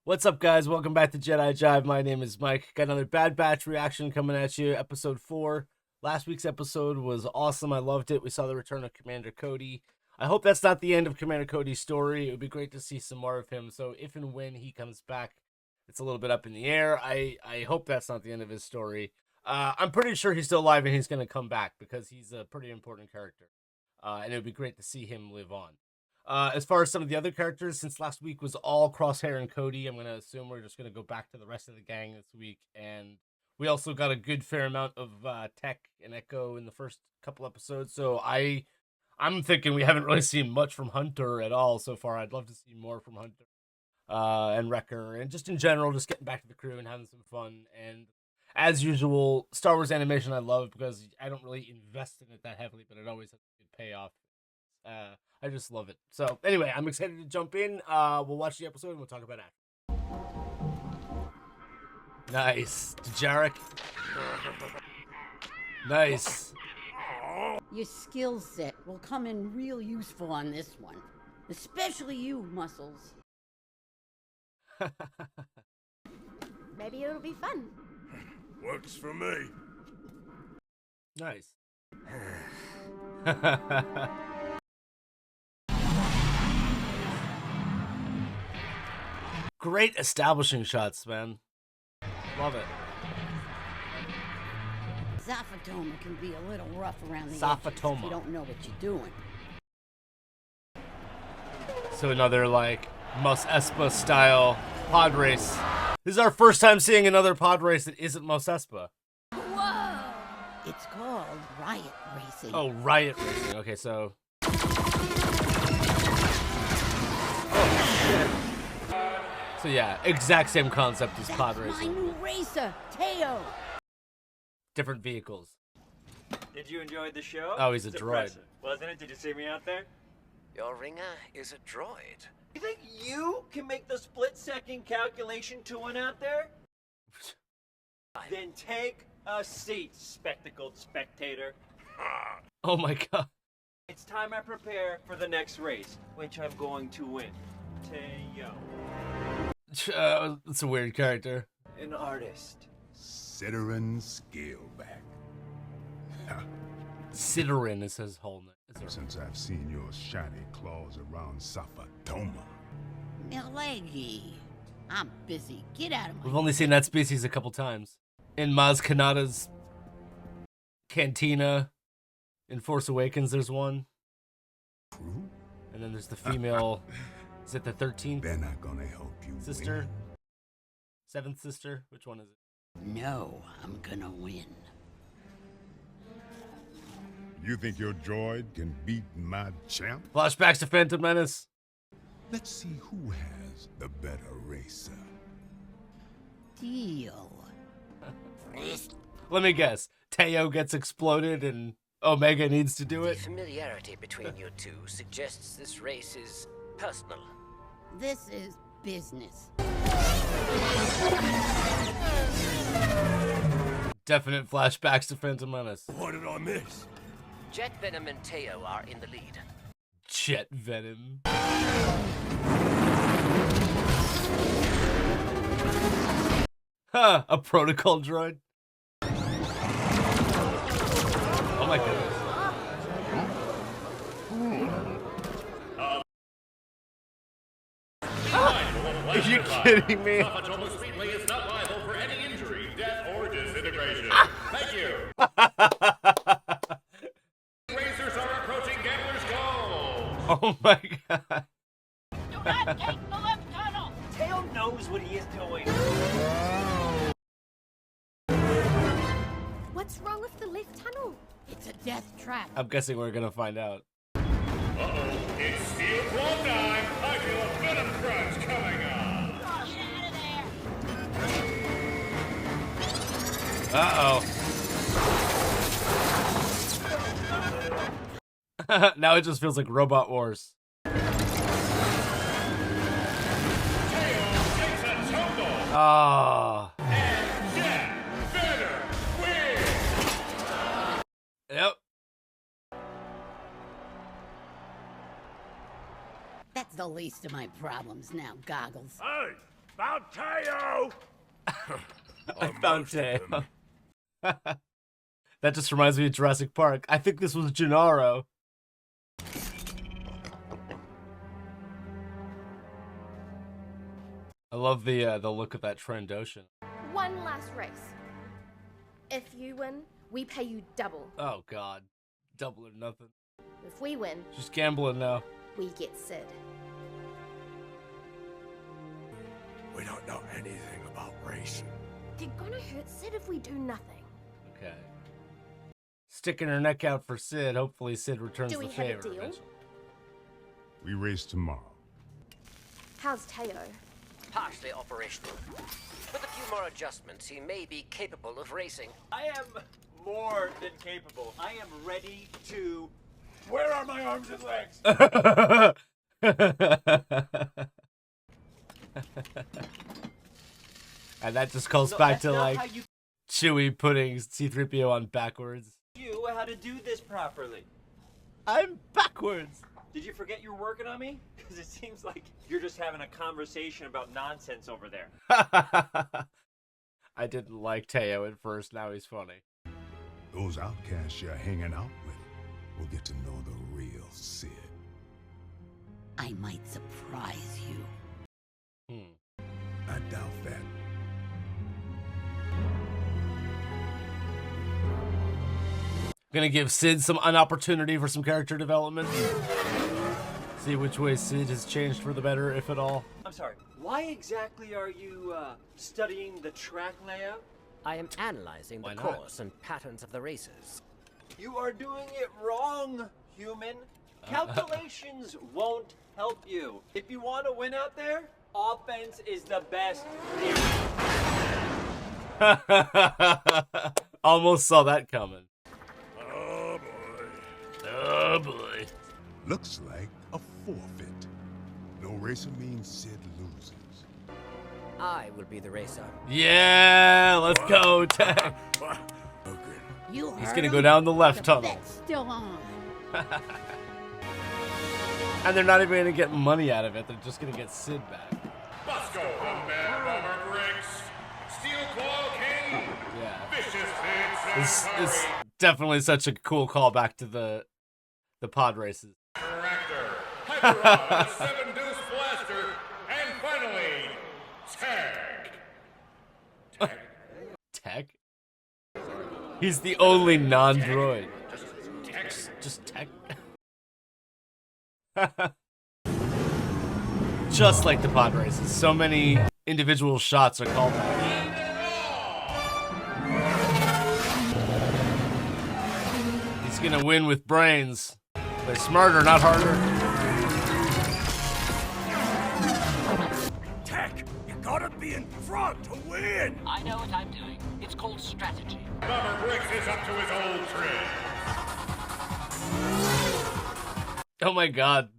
What's up, guys? Welcome back to Jedi Jive. My name is Mike. Got another Bad Batch reaction coming at you, episode 4. Last week's episode was awesome. I loved it. We saw the return of Commander Cody. I hope that's not the end of Commander Cody's story. It would be great to see some more of him. So if and when he comes back, it's a little bit up in the air. I hope that's not the end of his story. I'm pretty sure he's still alive and he's going to come back because he's a pretty important character. And it would be great to see him live on. As far as some of the other characters, since last week was all Crosshair and Cody, I'm going to assume we're just going to go back to the rest of the gang this week. And we also got a good fair amount of Tech and Echo in the first couple episodes. So I'm thinking we haven't really seen much from Hunter at all so far. I'd love to see more from Hunter and Wrecker. And just in general, just getting back to the crew and having some fun. And as usual, Star Wars animation I love because I don't really invest in it that heavily, but it always has a good payoff. I just love it. So anyway, I'm excited to jump in. We'll watch the episode and we'll talk about it. Nice. Jarek. Nice. Your skill set will come in real useful on this one. Especially you, Muscles. Maybe it'll be fun. Works for me. Nice. Great establishing shots, man. Love it. Zaphatoma can be a little rough around the edges Zaphatoma. if you don't know what you're doing. So another, like, Mos Espa style pod race. This is our first time seeing another pod race that isn't Mos Espa. Whoa! It's called riot racing. Oh, riot racing. Okay, so... So yeah, exact same concept as pod That's racing. my new racer, Teo. Different vehicles. Did you enjoy the show? Oh, he's a It's droid. impressive, wasn't it? Did you see me out there? Your ringer is a droid. You think you can make the split-second calculation to one out there? Then take a seat, spectacled spectator. Oh my god. It's time I prepare for the next race, which I'm going to win. Teo, That's a weird character. an artist. Citterin Scaleback. Sidorin is his whole name. Since I've seen your shiny claws around Zaphatoma. Milegi. I'm busy. Get out of my... We've only seen that species a couple times. In Maz Kanata's cantina. In Force Awakens, there's one. Crew? And then there's the female... Is it the 13th They're not gonna help you sister? win. 7th sister? Which one is it? No, I'm gonna win. You think your droid can beat my champ? Flashbacks to Phantom Menace. Let's see who has the better racer. Deal. Let me guess. Teo gets exploded and Omega needs to do The it? familiarity between you two suggests this race is personal. This is business. Definite flashbacks to Phantom Menace. What did I miss? Jet Venom and Teo are in the lead. Jet Venom. Huh, a protocol droid? Oh my goodness. Are you kidding me? Zaphatoma Speedway is not liable for any injury, death, or disintegration. Thank you. Racers are approaching Gambler's Goal. Oh my god. Do not take the left tunnel! Teo knows what he is doing. What's wrong with the left tunnel? It's a death trap. I'm guessing we're gonna find out. Uh-oh, it's steel claw time. I feel a venom crunch coming on. Oh, get out of there! Uh-oh. Now it just feels like Robot Wars. Teo takes a tumble. Ah. And Jet Venom wins. Yep. That's the least of my problems now, Goggles. Hey! Found Teo! I found Teo. That just reminds me of Jurassic Park. I think this was Gennaro. I love the look of that Trandoshan. One last race. If you win, we pay you double. Oh god. Double or nothing. If we win, Just gambling now. we get Sid. We don't know anything about racing. They're gonna hurt Sid if we do nothing. Okay. Sticking her neck out for Sid. Hopefully Sid returns Do the we have a favor deal? eventually. We race tomorrow. How's Teo? Partially operational. With a few more adjustments, he may be capable of racing. I am more than capable. I am ready to. Where are my arms and legs? And that just calls No, back that's to not like how you Chewie putting C-3PO on backwards. you how to do this properly. I'm backwards. Did you forget you're working on me? Because it seems like you're just having a conversation about nonsense over there. I didn't like Teo at first. Now he's funny. Those outcasts you're hanging out with will get to know the real Sid. I might surprise you. I doubt that. Gonna give Sid an opportunity for some character development. See which way Sid has changed for the better, if at all. I'm sorry. Why exactly are you studying the track layout? I am analyzing the Why not? course and patterns of the races. You are doing it wrong, human. Calculations won't help you. If you want to win out there, offense is the best. Almost saw that coming. Oh boy. Oh boy. Looks like a forfeit. No racer means Sid loses. I will be the racer. Yeah, let's go, Tech. Okay. You He's heard gonna him? go down the left The tunnel. bet's still on. And they're not even gonna get money out of it. They're just gonna get Sid back. Let's go, the man rubber bricks. Steel Claw King. Yeah. Vicious Pits and It's definitely such a cool callback to the pod races. Tractor. Hyperon, the 7-deuce blaster. And finally, Tag. Tech? He's the only non-droid. Just Tech. Just like the pod races. So many individual shots are called back. He's gonna win with brains. Play smarter, not harder. Tech, you gotta be in front to win. I know what I'm doing. It's called strategy. Rubber bricks is up to his old trick. Oh my god.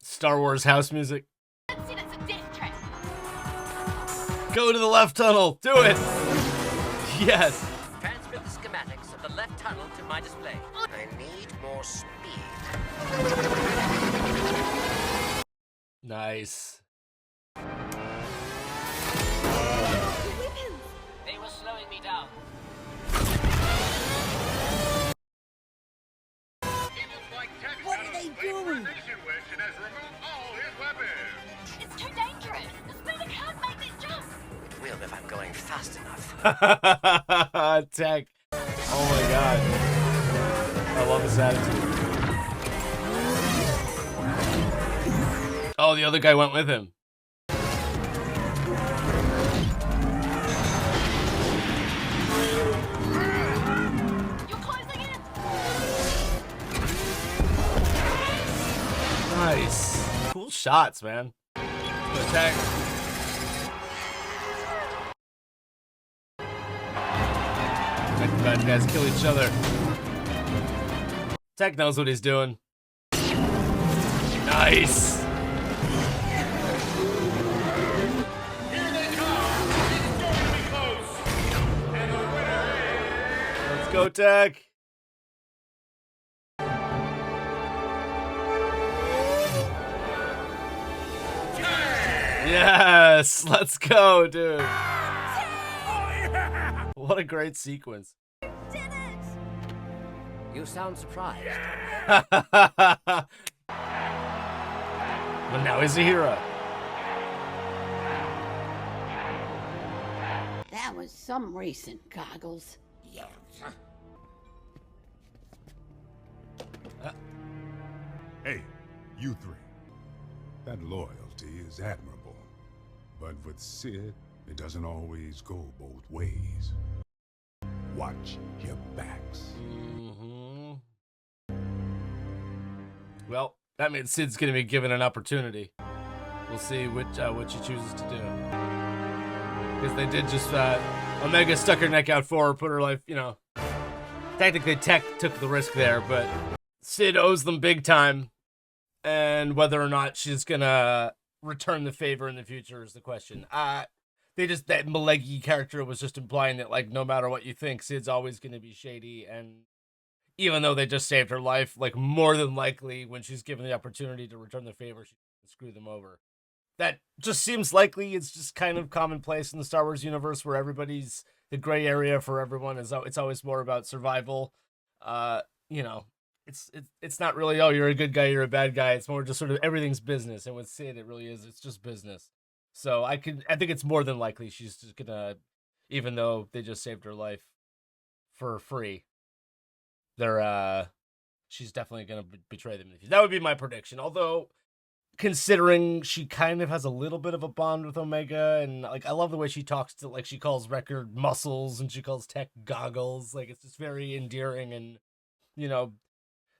Star Wars house music. Let's see, that's a death trap. Go to the left tunnel. Do it. Yes. Transmit the schematics of the left tunnel to my display. I need more speed. Nice. They were slowing me down. It looks like Tech What are they doing? wish and has removed all his weapons. It's too dangerous. The speeder can't make that jump. It will if I'm going fast enough. Tech. Oh my god. I love his attitude. Oh, the other guy went with him. You're closing in. Nice. Cool shots, man. Attack. Let the bad guys kill each other. Tech knows what he's doing. Nice. Here they come. It's going to be close. And the winner is... Let's go, Tech. Yes, let's go, dude. What a great sequence. You sound surprised. But now he's a hero. That was some racing, Goggles. Hey, you three. That loyalty is admirable. But with Sid, it doesn't always go both ways. Watch your backs. Mm-hmm. Well, that means Sid's going to be given an opportunity. We'll see what she chooses to do. Because they did just, Omega stuck her neck out for her, put her life, you know. Technically, Tech took the risk there, but Sid owes them big time. And whether or not she's going to return the favor in the future is the question. That Malegi character was just implying that, like, no matter what you think, Sid's always going to be shady. And even though they just saved her life, like, more than likely, when she's given the opportunity to return the favor, she can screw them over. That just seems likely. It's just kind of commonplace in the Star Wars universe where everybody's, the gray area for everyone is, it's always more about survival. You know, it's not really, oh, you're a good guy, you're a bad guy. It's more just sort of everything's business. And with Sid, it really is. It's just business. So I think it's more than likely she's just gonna, even though they just saved her life for free, she's definitely gonna betray them in the future. That would be my prediction. Although, considering she kind of has a little bit of a bond with Omega, and like I love the way she talks to, like, she calls Record muscles and she calls Tech goggles. Like, it's just very endearing, and you know,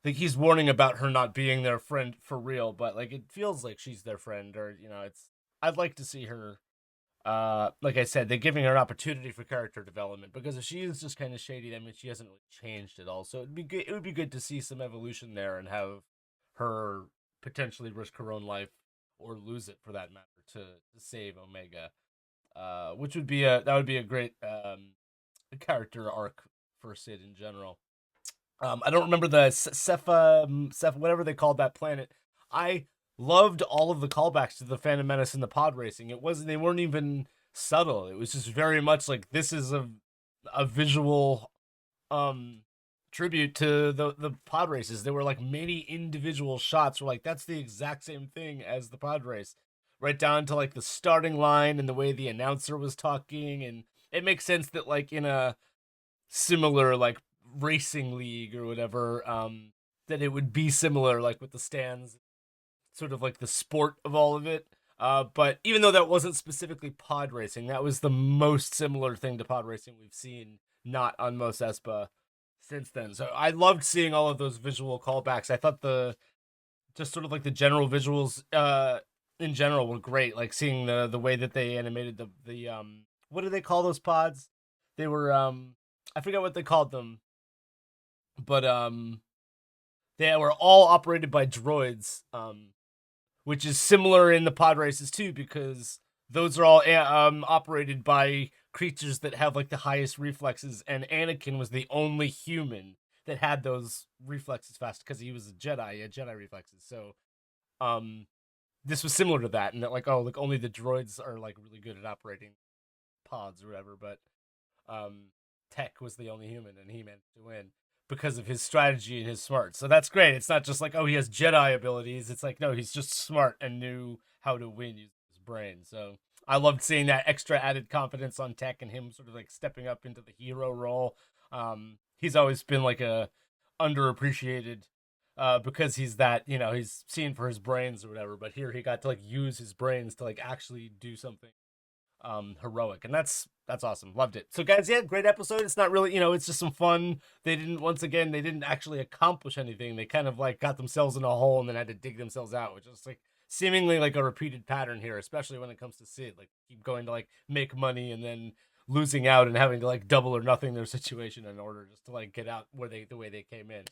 like he's warning about her not being their friend for real, but like it feels like she's their friend, or you know, I'd like to see her. Like I said, they're giving her an opportunity for character development, because if she is just kind of shady, I mean, she hasn't really changed at all. So it'd be good. It would be good to see some evolution there and have her potentially risk her own life or lose it, for that matter, to save Omega. Which would be a great character arc for Sid in general. I don't remember the Cepha, whatever they called that planet. I loved all of the callbacks to the Phantom Menace and the pod racing. They weren't even subtle. It was just very much like, this is a visual tribute to the pod races. There were like many individual shots where like that's the exact same thing as the pod race, right down to like the starting line and the way the announcer was talking. And it makes sense that like in a similar like racing league or whatever, that it would be similar, like with the stands, sort of like the sport of all of it. But even though that wasn't specifically pod racing, that was the most similar thing to pod racing we've seen, not on Mos Espa, since then. So I loved seeing all of those visual callbacks. I thought just sort of like the general visuals in general were great. Like seeing the way that they animated the what do they call those pods? They were I forget what they called them, but they were all operated by droids, which is similar in the pod races too, because those are all operated by creatures that have like the highest reflexes, and Anakin was the only human that had those reflexes fast because he was a Jedi. He had Jedi reflexes. So this was similar to that, and that like, oh, like only the droids are like really good at operating pods or whatever, but Tech was the only human, and he managed to win because of his strategy and his smarts. So that's great. It's not just like, oh, he has Jedi abilities. It's like, no, he's just smart and knew how to win using his brain. So I loved seeing that extra added confidence on Tech and him sort of like stepping up into the hero role. He's always been like a underappreciated because he's that, you know, he's seen for his brains or whatever, but here he got to like use his brains to like actually do something heroic, and that's awesome. Loved it. So guys, yeah, great episode. It's not really, you know, it's just some fun. They didn't actually accomplish anything. They kind of like got themselves in a hole and then had to dig themselves out, which is like seemingly like a repeated pattern here, especially when it comes to Sid. Like, keep going to like make money and then losing out and having to like double or nothing their situation in order just to like get out the way they came in.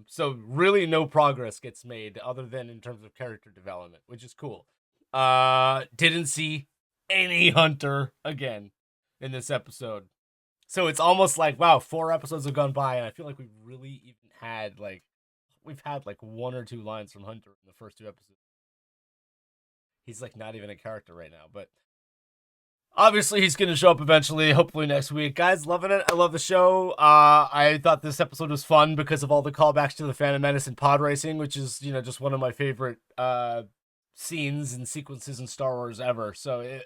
So really no progress gets made other than in terms of character development, which is cool. Didn't see any Hunter again in this episode. So it's almost like, wow, 4 episodes have gone by, and I feel like we've had like 1 or 2 lines from Hunter in the first 2 episodes. He's like not even a character right now, but obviously he's going to show up eventually, hopefully next week. Guys, loving it. I love the show. I thought this episode was fun because of all the callbacks to the Phantom Menace and pod racing, which is, just one of my favorite scenes and sequences in Star Wars ever. So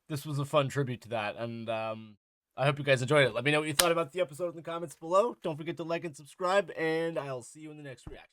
this was a fun tribute to that, and I hope you guys enjoyed it. Let me know what you thought about the episode in the comments below. Don't forget to like and subscribe, and I'll see you in the next reaction.